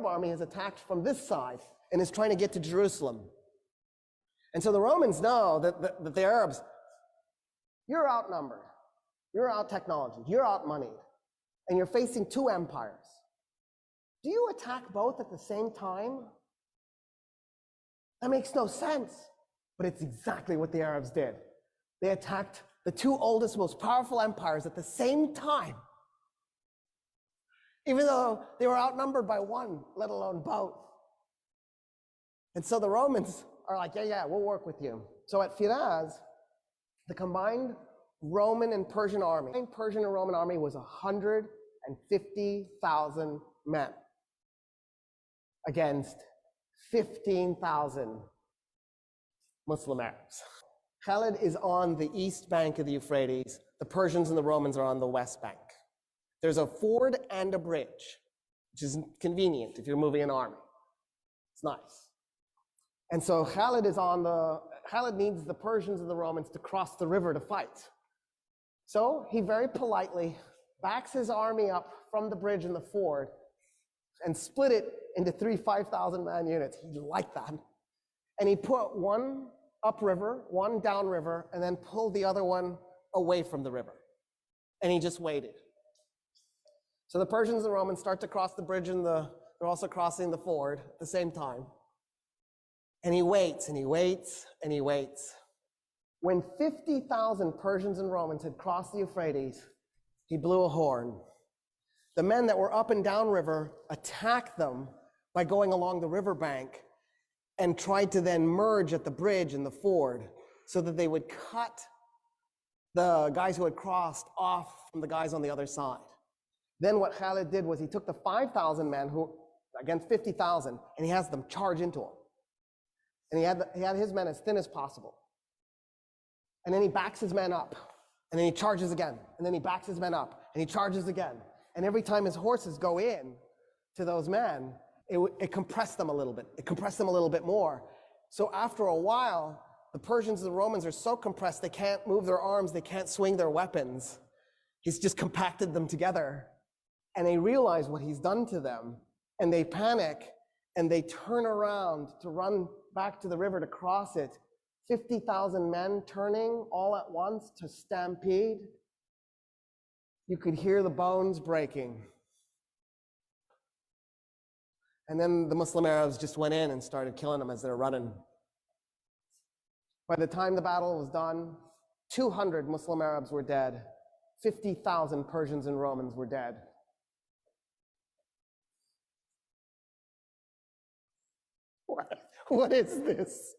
Arab army has attacked from this side and is trying to get to Jerusalem. And so the Romans know that the Arabs, you're outnumbered, you're out-technology, you're out-moneyed, and you're facing two empires. Do you attack both at the same time? That makes no sense, but it's exactly what the Arabs did. They attacked the two oldest, most powerful empires at the same time, even though they were outnumbered by one, let alone both. And so the Romans are like, yeah, we'll work with you. So at Firaz, the combined Roman and Persian army, the Persian and Roman army was 150,000 men against 15,000 Muslim Arabs. Khalid is on the east bank of the Euphrates. The Persians and the Romans are on the west bank. There's a ford and a bridge, which is convenient if you're moving an army. It's nice. And so Khalid needs the Persians and the Romans to cross the river to fight. So he very politely backs his army up from the bridge and the ford and split it into 3 5,000-man units. He liked that. And he put one upriver, one downriver, and then pulled the other one away from the river. And he just waited. So the Persians and the Romans start to cross the bridge and they're also crossing the ford at the same time. And he waits and he waits and he waits. When 50,000 Persians and Romans had crossed the Euphrates, he blew a horn. The men that were up and down river attacked them by going along the riverbank and tried to then merge at the bridge and the ford so that they would cut the guys who had crossed off from the guys on the other side. Then what Khalid did was he took the 5,000 men who against 50,000 and he has them charge into him. And he had his men as thin as possible. And then he backs his men up and then he charges again. And then he backs his men up and he charges again. And every time his horses go in to those men, it compressed them a little bit. It compressed them a little bit more. So after a while, the Persians and the Romans are so compressed, they can't move their arms, they can't swing their weapons. He's just compacted them together. And they realize what he's done to them. And they panic and they turn around to run back to the river to cross it. 50,000 men turning all at once to stampede. You could hear the bones breaking. And then the Muslim Arabs just went in and started killing them as they're running. By the time the battle was done, 200 Muslim Arabs were dead. 50,000 Persians and Romans were dead. What is this?